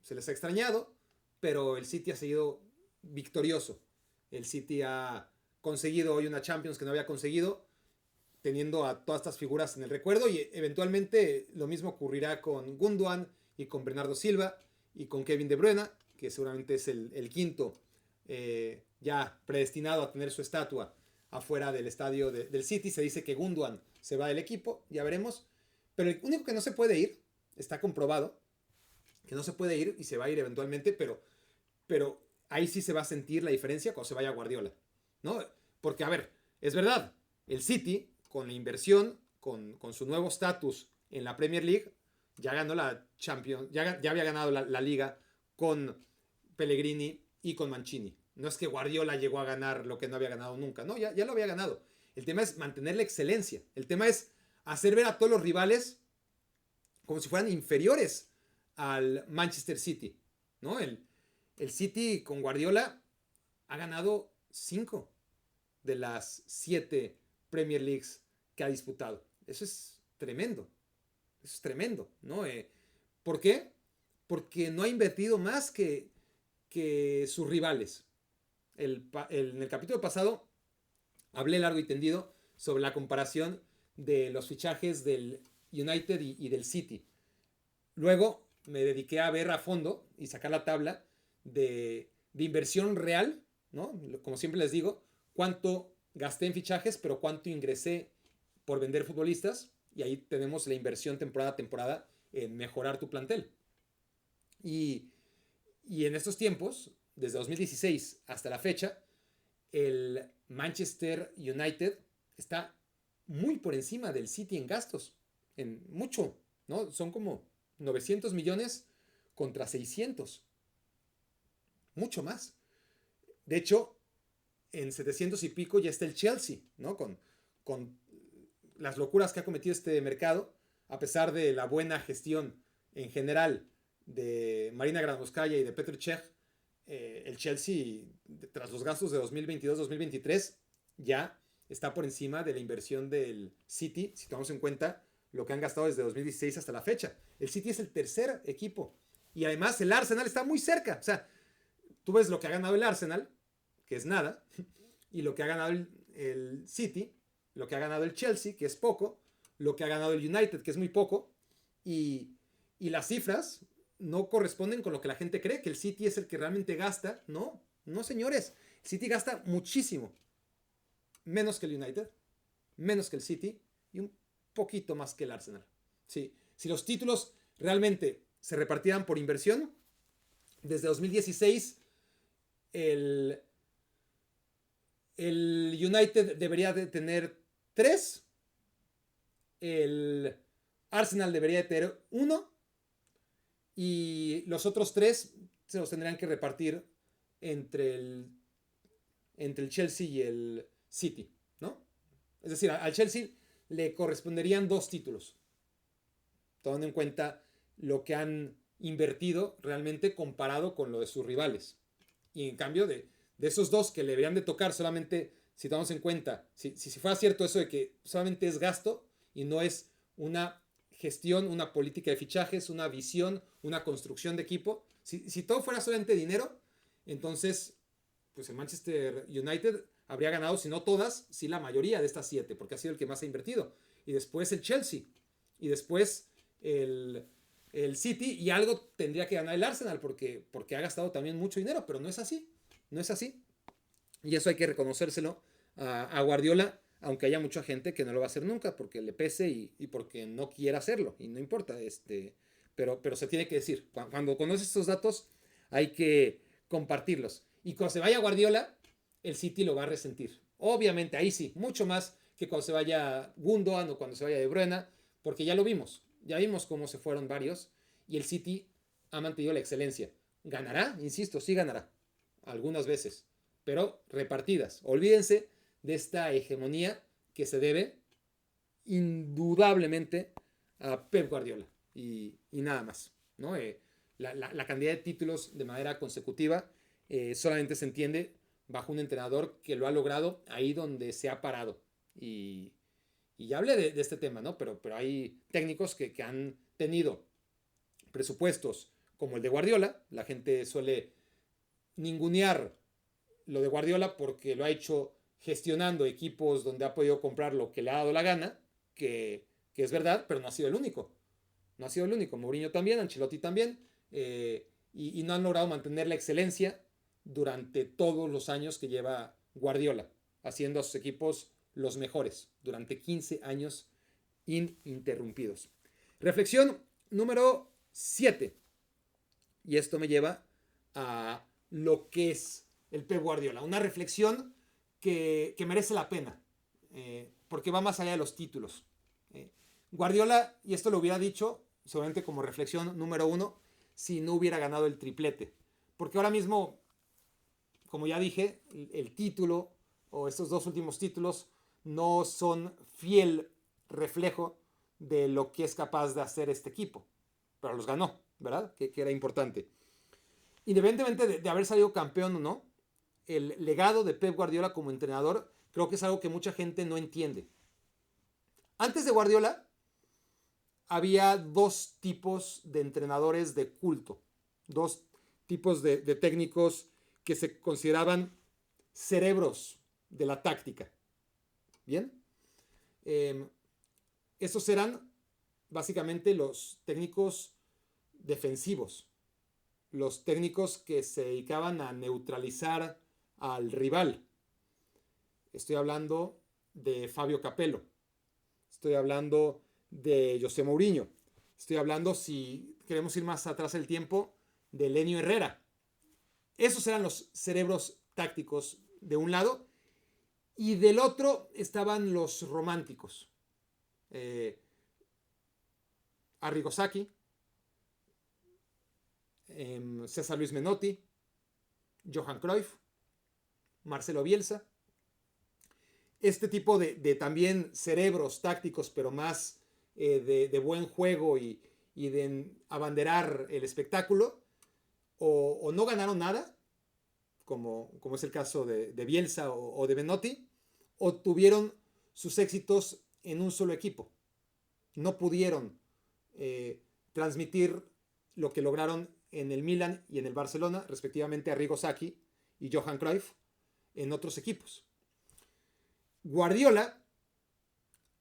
Se les ha extrañado, pero el City ha seguido victorioso. El City ha conseguido hoy una Champions que no había conseguido, teniendo a todas estas figuras en el recuerdo, y eventualmente lo mismo ocurrirá con Gundogan y con Bernardo Silva y con Kevin De Bruyne, que seguramente es el quinto ya predestinado a tener su estatua afuera del estadio del City. Se dice que Gundogan se va del equipo, ya veremos. Pero el único que no se puede ir, está comprobado, que no se puede ir y se va a ir eventualmente, pero ahí sí se va a sentir la diferencia cuando se vaya a Guardiola, ¿no? Porque, a ver, es verdad, El City, con la inversión, con su nuevo estatus en la Premier League, ya ganó la Champions, ya había ganado la liga con Pellegrini y con Mancini. No es que Guardiola llegó a ganar lo que no había ganado nunca, no, ya lo había ganado. El tema es mantener la excelencia, el tema es hacer ver a todos los rivales como si fueran inferiores al Manchester City, ¿no? El City con Guardiola ha ganado 5 de las 7 Premier Leagues que ha disputado. Eso es tremendo. Eso es tremendo, ¿no? ¿Por qué? Porque no ha invertido más que sus rivales. En el capítulo pasado hablé largo y tendido sobre la comparación de los fichajes del United y del City. Luego me dediqué a ver a fondo y sacar la tabla de inversión real, ¿no? Como siempre les digo, cuánto gasté en fichajes, pero cuánto ingresé por vender futbolistas. Y ahí tenemos la inversión temporada a temporada en mejorar tu plantel. Y en estos tiempos, desde 2016 hasta la fecha, el Manchester United está muy por encima del City en gastos. En mucho, ¿no? Son como 900 millones contra 600. Mucho más. De hecho, en 700 y pico ya está el Chelsea, ¿no? Con las locuras que ha cometido este mercado, a pesar de la buena gestión en general de Marina Granovskaya y de Petr Cech, el Chelsea, tras los gastos de 2022-2023, ya está por encima de la inversión del City, si tomamos en cuenta lo que han gastado desde 2016 hasta la fecha. El City es el tercer equipo. Y además el Arsenal está muy cerca. O sea, tú ves lo que ha ganado el Arsenal, que es nada, y lo que ha ganado el City, lo que ha ganado el Chelsea, que es poco, lo que ha ganado el United, que es muy poco, y las cifras no corresponden con lo que la gente cree, que el City es el que realmente gasta. No, no señores, el City gasta muchísimo, menos que el United, menos que el City, y un poquito más que el Arsenal. Sí, si los títulos realmente se repartieran por inversión, desde 2016 el United debería de tener 3, el Arsenal debería de tener 1 y los otros 3 se los tendrían que repartir entre el Chelsea y el City, ¿no? Es decir, al Chelsea le corresponderían 2 títulos, tomando en cuenta lo que han invertido realmente comparado con lo de sus rivales. Y en cambio de esos 2 que le deberían de tocar solamente, si tomamos en cuenta, si fuera cierto eso de que solamente es gasto y no es una gestión, una política de fichajes, una visión, una construcción de equipo, si todo fuera solamente dinero, entonces pues el Manchester United habría ganado, si no todas, sí la mayoría de estas 7, porque ha sido el que más ha invertido. Y después el Chelsea, y después el City, y algo tendría que ganar el Arsenal, porque ha gastado también mucho dinero, pero no es así, no es así. Y eso hay que reconocérselo a Guardiola, aunque haya mucha gente que no lo va a hacer nunca, porque le pese y porque no quiera hacerlo, y no importa, pero se tiene que decir. Cuando conoces estos datos, hay que compartirlos. Y cuando se vaya Guardiola, el City lo va a resentir. Obviamente, ahí sí, mucho más que cuando se vaya Gundogan o cuando se vaya De Bruyne, porque ya lo vimos. Ya vimos cómo se fueron varios y el City ha mantenido la excelencia. ¿Ganará? Insisto, sí ganará. Algunas veces, pero repartidas. Olvídense de esta hegemonía que se debe indudablemente a Pep Guardiola y nada más, ¿no? La cantidad de títulos de manera consecutiva solamente se entiende bajo un entrenador que lo ha logrado ahí donde se ha parado. Y ya hablé de este tema, ¿no? Pero hay técnicos que han tenido presupuestos como el de Guardiola. La gente suele ningunear lo de Guardiola porque lo ha hecho gestionando equipos donde ha podido comprar lo que le ha dado la gana, que es verdad, pero no ha sido el único. No ha sido el único. Mourinho también, Ancelotti también, y no han logrado mantener la excelencia durante todos los años que lleva Guardiola, haciendo a sus equipos los mejores durante 15 años ininterrumpidos. Reflexión número 7. Y esto me lleva a lo que es el Pep Guardiola. Una reflexión que merece la pena. porque va más allá de los títulos. Guardiola, y esto lo hubiera dicho seguramente como reflexión número 1, si no hubiera ganado el triplete. Porque ahora mismo, como ya dije, el título o estos 2 últimos títulos no son fiel reflejo de lo que es capaz de hacer este equipo. Pero los ganó, ¿verdad? Que era importante. Independientemente de haber salido campeón o no, el legado de Pep Guardiola como entrenador creo que es algo que mucha gente no entiende. Antes de Guardiola había 2 tipos de entrenadores de culto, 2 tipos de técnicos que se consideraban cerebros de la táctica. ¿Bien? Estos eran básicamente los técnicos defensivos, los técnicos que se dedicaban a neutralizar al rival. Estoy hablando de Fabio Capello, estoy hablando de José Mourinho, estoy hablando, si queremos ir más atrás el tiempo, de Lenio Herrera. Esos eran los cerebros tácticos de un lado, y del otro estaban los románticos. Arrigo Sacchi, César Luis Menotti, Johan Cruyff, Marcelo Bielsa. Este tipo de también cerebros tácticos, pero más de buen juego y de abanderar el espectáculo, o no ganaron nada, como es el caso de Bielsa o de Menotti, o tuvieron sus éxitos en un solo equipo. No pudieron transmitir lo que lograron en el Milan y en el Barcelona, respectivamente Arrigo Sacchi y Johan Cruyff, en otros equipos. Guardiola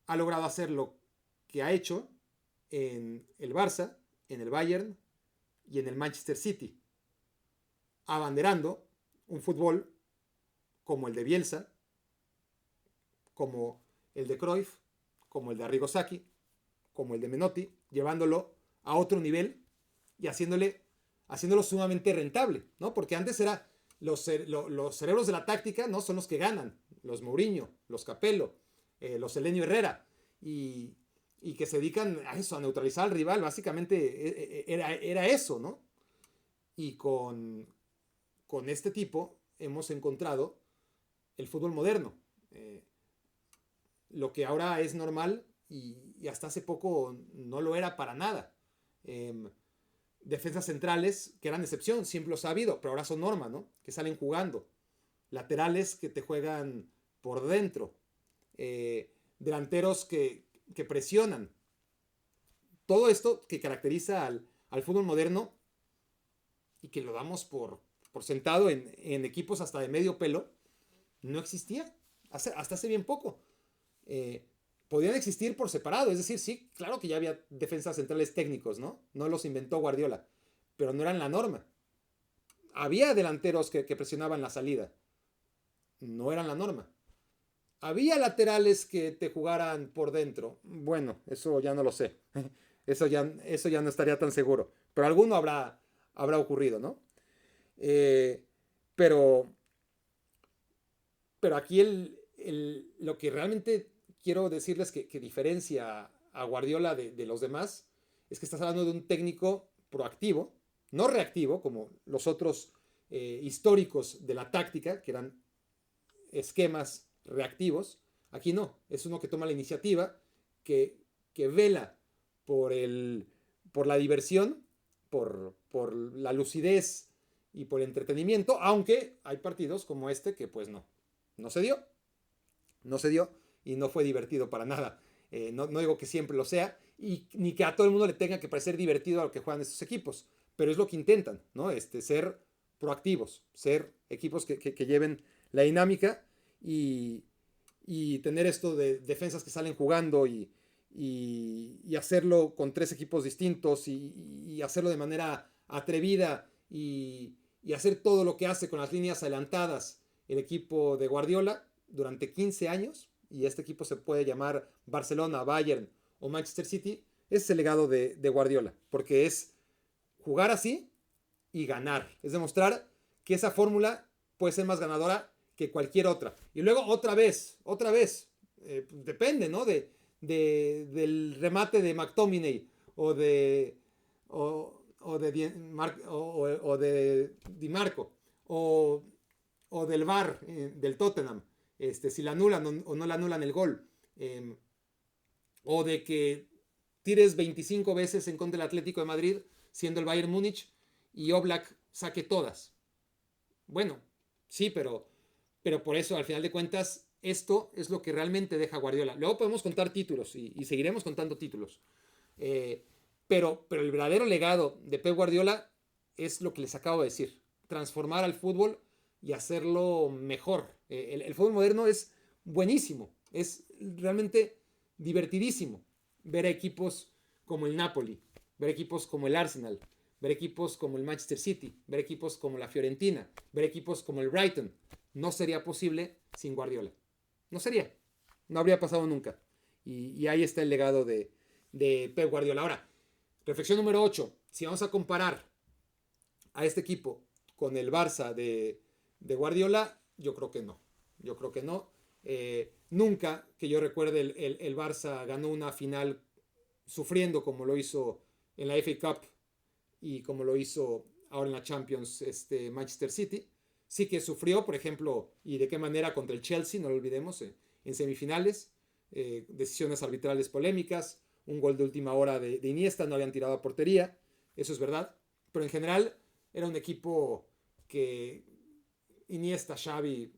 ha logrado hacer lo que ha hecho en el Barça, en el Bayern y en el Manchester City, abanderando un fútbol como el de Bielsa, como el de Cruyff, como el de Arrigo Sacchi, como el de Menotti, llevándolo a otro nivel y haciéndolo sumamente rentable, ¿no? Porque antes era los cerebros de la táctica, ¿no? Son los que ganan, los Mourinho, los Capello, los Lenio Herrera, y que se dedican a eso, a neutralizar al rival, básicamente era eso, ¿no? Y con este tipo hemos encontrado el fútbol moderno, lo que ahora es normal y hasta hace poco no lo era para nada. Defensas centrales que eran excepción, siempre los ha habido, pero ahora son norma, ¿no? Que salen jugando. Laterales que te juegan por dentro. Delanteros que presionan. Todo esto que caracteriza al fútbol moderno y que lo damos por sentado en equipos hasta de medio pelo, no existía hasta hace bien poco. Podían existir por separado, es decir, sí, claro que ya había defensas centrales técnicos, ¿no? No los inventó Guardiola, pero no eran la norma. Había delanteros que presionaban la salida, no eran la norma. Había laterales que te jugaran por dentro, bueno, eso ya no lo sé, eso ya no estaría tan seguro, pero alguno habrá ocurrido, ¿no? Pero aquí lo que realmente quiero decirles que diferencia a Guardiola de los demás es que estás hablando de un técnico proactivo, no reactivo, como los otros históricos de la táctica, que eran esquemas reactivos. Aquí no, es uno que toma la iniciativa, que vela por la diversión, por la lucidez y por el entretenimiento, aunque hay partidos como este que pues no se dio y no fue divertido para nada. No digo que siempre lo sea, y ni que a todo el mundo le tenga que parecer divertido a lo que juegan estos equipos, pero es lo que intentan, ¿no? Ser proactivos, ser equipos que lleven la dinámica y tener esto de defensas que salen jugando y hacerlo con 3 equipos distintos y hacerlo de manera atrevida y hacer todo lo que hace con las líneas adelantadas el equipo de Guardiola durante 15 años, y este equipo se puede llamar Barcelona, Bayern o Manchester City, es el legado de Guardiola, porque es jugar así y ganar, es demostrar que esa fórmula puede ser más ganadora que cualquier otra. Y luego otra vez, depende, ¿no? Del remate de McTominay o de, o de Di Marco o del VAR del Tottenham, si la anulan o no la anulan el gol, o de que tires 25 veces en contra del Atlético de Madrid, siendo el Bayern Múnich, y Oblak saque todas. Bueno, sí, pero por eso, al final de cuentas, esto es lo que realmente deja Guardiola. Luego podemos contar títulos y seguiremos contando títulos. Pero el verdadero legado de Pep Guardiola es lo que les acabo de decir. Transformar al fútbol y hacerlo mejor. El fútbol moderno es buenísimo. Es realmente divertidísimo ver a equipos como el Napoli, ver equipos como el Arsenal, ver equipos como el Manchester City, ver equipos como la Fiorentina, ver equipos como el Brighton. No sería posible sin Guardiola. No sería. No habría pasado nunca. Y ahí está el legado de Pep Guardiola. Ahora, reflexión número 8. Si vamos a comparar a este equipo con el Barça de Guardiola, yo creo que no. Yo creo que no. Nunca que yo recuerde el Barça ganó una final sufriendo como lo hizo en la FA Cup y como lo hizo ahora en la Champions Manchester City. Sí que sufrió, por ejemplo, y de qué manera contra el Chelsea, no lo olvidemos, en semifinales, decisiones arbitrales polémicas, un gol de última hora de Iniesta, no habían tirado a portería, eso es verdad, pero en general era un equipo que Iniesta, Xavi,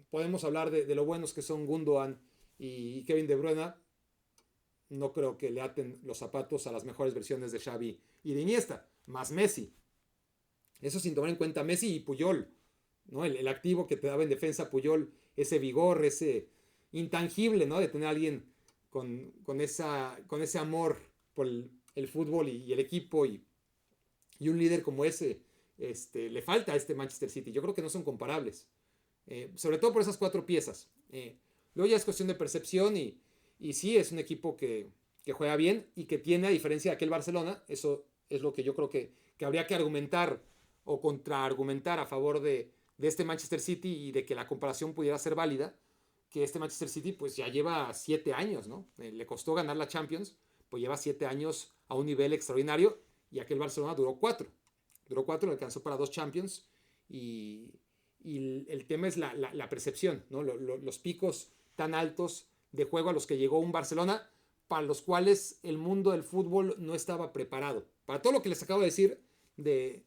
podemos hablar de lo buenos que son Gundogan y Kevin De Bruyne. No creo que le aten los zapatos a las mejores versiones de Xavi y de Iniesta, más Messi. Eso sin tomar en cuenta Messi y Puyol, ¿no? El activo que te daba en defensa Puyol, ese vigor, ese intangible, ¿no? De tener a alguien con ese amor por el fútbol y el equipo y un líder como ese, le falta a este Manchester City. Yo creo que no son comparables. Sobre todo por esas 4 piezas. Luego ya es cuestión de percepción y sí, es un equipo que juega bien y que tiene, a diferencia de aquel Barcelona, eso es lo que yo creo que habría que argumentar o contraargumentar a favor de este Manchester City y de que la comparación pudiera ser válida, que este Manchester City pues ya lleva 7 años, ¿no? Le costó ganar la Champions, pues lleva 7 años a un nivel extraordinario y aquel Barcelona duró 4. Duró 4, le alcanzó para 2 Champions y el tema es la percepción, ¿no? Los picos tan altos de juego a los que llegó un Barcelona para los cuales el mundo del fútbol no estaba preparado. Para todo lo que les acabo de decir de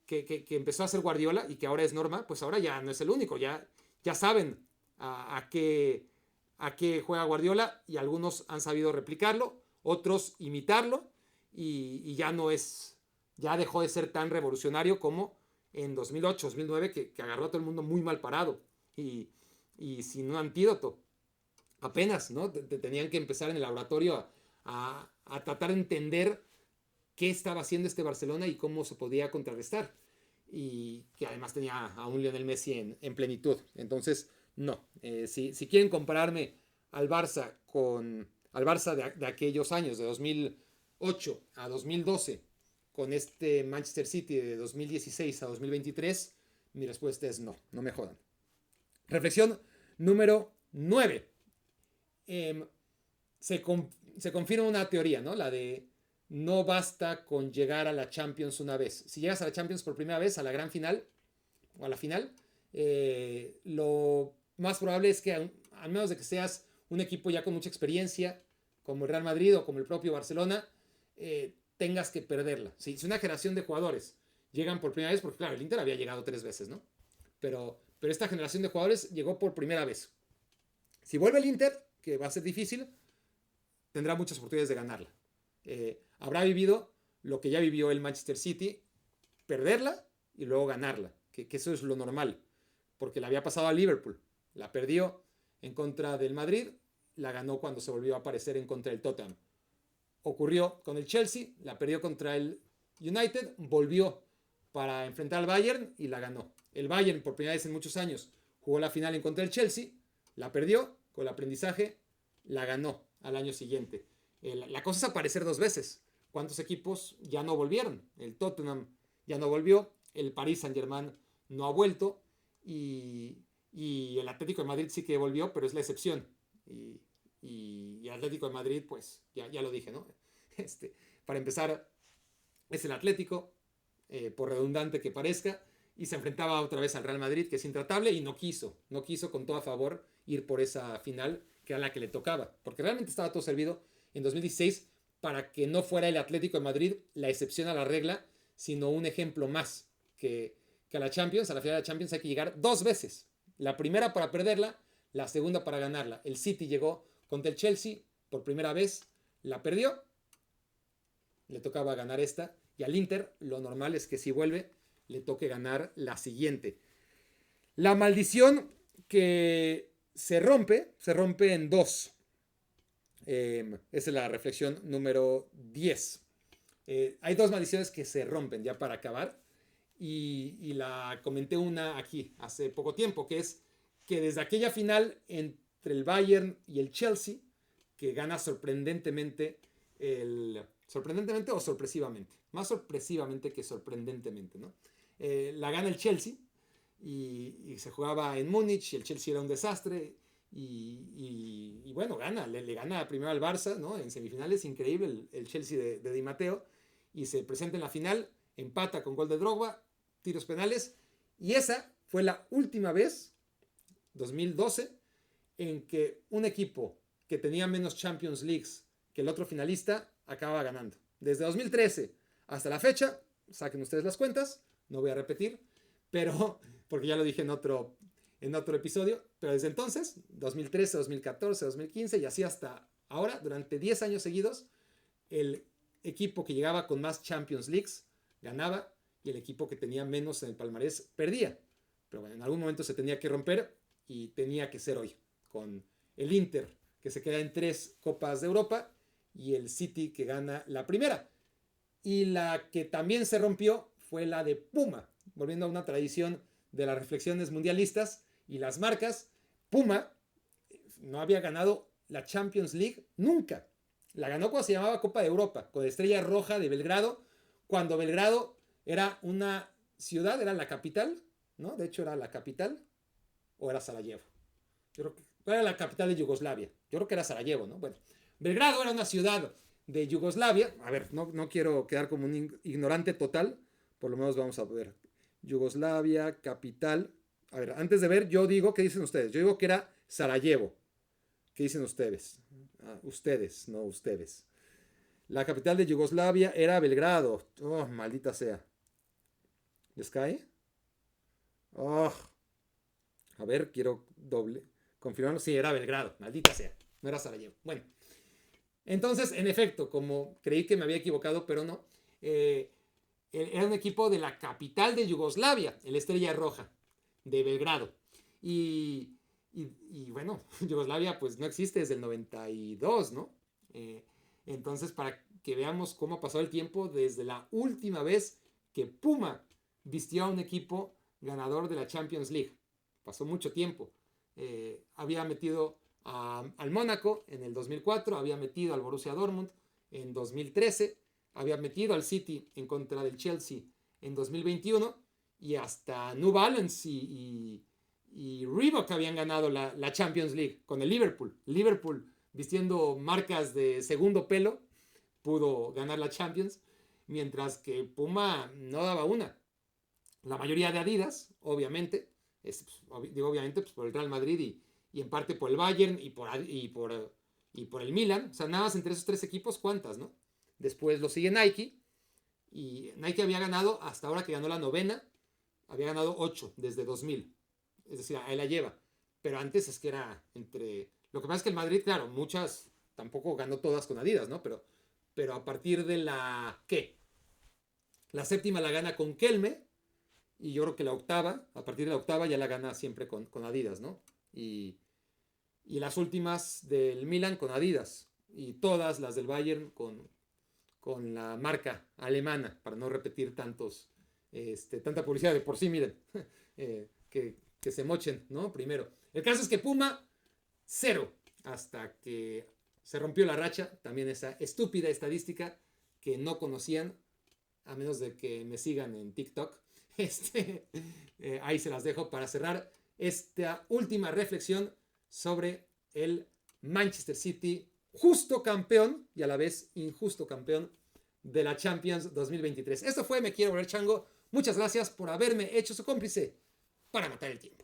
que empezó a hacer Guardiola y que ahora es norma, pues ahora ya no es el único, ya saben a qué juega Guardiola y algunos han sabido replicarlo, otros imitarlo y ya no es, ya dejó de ser tan revolucionario como en 2008, 2009, que agarró a todo el mundo muy mal parado y sin un antídoto. Apenas, ¿no? Tenían que empezar en el laboratorio a tratar de entender qué estaba haciendo este Barcelona y cómo se podía contrarrestar. Y que además tenía a un Lionel Messi en plenitud. Entonces, no. Si quieren compararme al Barça de aquellos años, de 2008 a 2012, con este Manchester City de 2016 a 2023, mi respuesta es no, no me jodan. Reflexión número 9. Se confirma una teoría, ¿no? La de no basta con llegar a la Champions una vez. Si llegas a la Champions por primera vez, a la gran final o a la final, lo más probable es que, al menos de que seas un equipo ya con mucha experiencia, como el Real Madrid o como el propio Barcelona, tengas que perderla. Si una generación de jugadores llegan por primera vez, porque claro, el Inter había llegado 3 veces, ¿no? Pero esta generación de jugadores llegó por primera vez. Si vuelve el Inter, que va a ser difícil, tendrá muchas oportunidades de ganarla. Habrá vivido lo que ya vivió el Manchester City, perderla y luego ganarla, que eso es lo normal, porque la había pasado a Liverpool, la perdió en contra del Madrid, la ganó cuando se volvió a aparecer en contra del Tottenham. Ocurrió con el Chelsea, la perdió contra el United, volvió para enfrentar al Bayern y la ganó. El Bayern, por primera vez en muchos años, jugó la final en contra del Chelsea, la perdió, con el aprendizaje, la ganó al año siguiente. La cosa es aparecer 2 veces. ¿Cuántos equipos ya no volvieron? El Tottenham ya no volvió, el Paris Saint-Germain no ha vuelto y el Atlético de Madrid sí que volvió, pero es la excepción. Y Atlético de Madrid, pues ya lo dije, ¿no? Para empezar, es el Atlético, por redundante que parezca, y se enfrentaba otra vez al Real Madrid, que es intratable, y no quiso con todo a favor ir por esa final, que era la que le tocaba, porque realmente estaba todo servido en 2016 para que no fuera el Atlético de Madrid la excepción a la regla, sino un ejemplo más, que a la Champions, a la final de la Champions hay que llegar 2 veces, la primera para perderla, la segunda para ganarla. El City llegó contra el Chelsea por primera vez, la perdió, le tocaba ganar esta, y al Inter lo normal es que si vuelve le toque ganar la siguiente. La maldición que se rompe en dos. Esa es la reflexión número 10. Hay dos maldiciones que se rompen ya para acabar, y la comenté una aquí hace poco tiempo, que es que desde aquella final entre el Bayern y el Chelsea, que gana sorprendentemente o sorpresivamente, más sorpresivamente que sorprendentemente, ¿no? La gana el Chelsea, y se jugaba en Múnich, y el Chelsea era un desastre, y bueno, le gana primero al Barça, ¿no? En semifinales, increíble el Chelsea de Di Matteo, y se presenta en la final, empata con gol de Drogba, tiros penales, y esa fue la última vez, 2012, en que un equipo que tenía menos Champions Leagues que el otro finalista acababa ganando. Desde 2013 hasta la fecha, saquen ustedes las cuentas, no voy a repetir, pero porque ya lo dije en otro episodio, pero desde entonces, 2013, 2014, 2015 y así hasta ahora, durante 10 años seguidos, el equipo que llegaba con más Champions Leagues ganaba, y el equipo que tenía menos en el palmarés perdía. Pero bueno, en algún momento se tenía que romper, y tenía que ser hoy, con el Inter, que se queda en 3 Copas de Europa, y el City, que gana la primera. Y la que también se rompió fue la de Puma, volviendo a una tradición de las reflexiones mundialistas y las marcas. Puma no había ganado la Champions League nunca. La ganó cuando se llamaba Copa de Europa, con Estrella Roja de Belgrado, cuando Belgrado era una ciudad, era la capital, ¿no? De hecho era la capital, o era Sarajevo. Yo creo que era la capital de Yugoslavia. Yo creo que era Sarajevo, ¿no? Bueno, Belgrado era una ciudad de Yugoslavia. A ver, no quiero quedar como un ignorante total. Por lo menos vamos a ver. Yugoslavia, capital. A ver, antes de ver, yo digo, ¿qué dicen ustedes? Yo digo que era Sarajevo. ¿Qué dicen ustedes? Ustedes, no ustedes. La capital de Yugoslavia era Belgrado. Oh, maldita sea. ¿Les cae? Oh. A ver, quiero confirmarlo. Sí, era Belgrado. Maldita sea. No era Sarajevo. Bueno. Entonces, en efecto, como creí que me había equivocado, pero no. Era un equipo de la capital de Yugoslavia, el Estrella Roja, de Belgrado. Y bueno, Yugoslavia pues no existe desde el 92, ¿no? Entonces, para que veamos cómo ha pasado el tiempo desde la última vez que Puma vistió a un equipo ganador de la Champions League. Pasó mucho tiempo. Había metido al Mónaco en el 2004, había metido al Borussia Dortmund en 2013, había metido al City en contra del Chelsea en 2021, y hasta New Balance y Reebok habían ganado la Champions League con el Liverpool. Liverpool, vistiendo marcas de segundo pelo, pudo ganar la Champions, mientras que Puma no daba una. La mayoría de Adidas, obviamente, obviamente pues, por el Real Madrid y en parte por el Bayern y por el Milan. O sea, nada más entre esos 3 equipos, ¿cuántas, no? Después lo sigue Nike, y Nike había ganado, hasta ahora que ganó la 9ª, había ganado 8 desde 2000. Es decir, ahí la lleva. Pero antes es que era entre... Lo que pasa es que el Madrid, claro, muchas, tampoco ganó todas con Adidas, ¿no? Pero a partir de la... ¿qué? La 7ª la gana con Kelme, y yo creo que la 8ª, a partir de la 8ª ya la gana siempre con Adidas, ¿no? Y las últimas del Milan con Adidas, y todas las del Bayern con la marca alemana, para no repetir tanta publicidad de por sí, miren, que se mochen, ¿no? Primero. El caso es que Puma, 0, hasta que se rompió la racha, también esa estúpida estadística que no conocían, a menos de que me sigan en TikTok. Ahí se las dejo para cerrar esta última reflexión sobre el Manchester City, justo campeón y a la vez injusto campeón de la Champions 2023. Esto fue Me Quiero Volver Chango. Muchas gracias por haberme hecho su cómplice para matar el tiempo.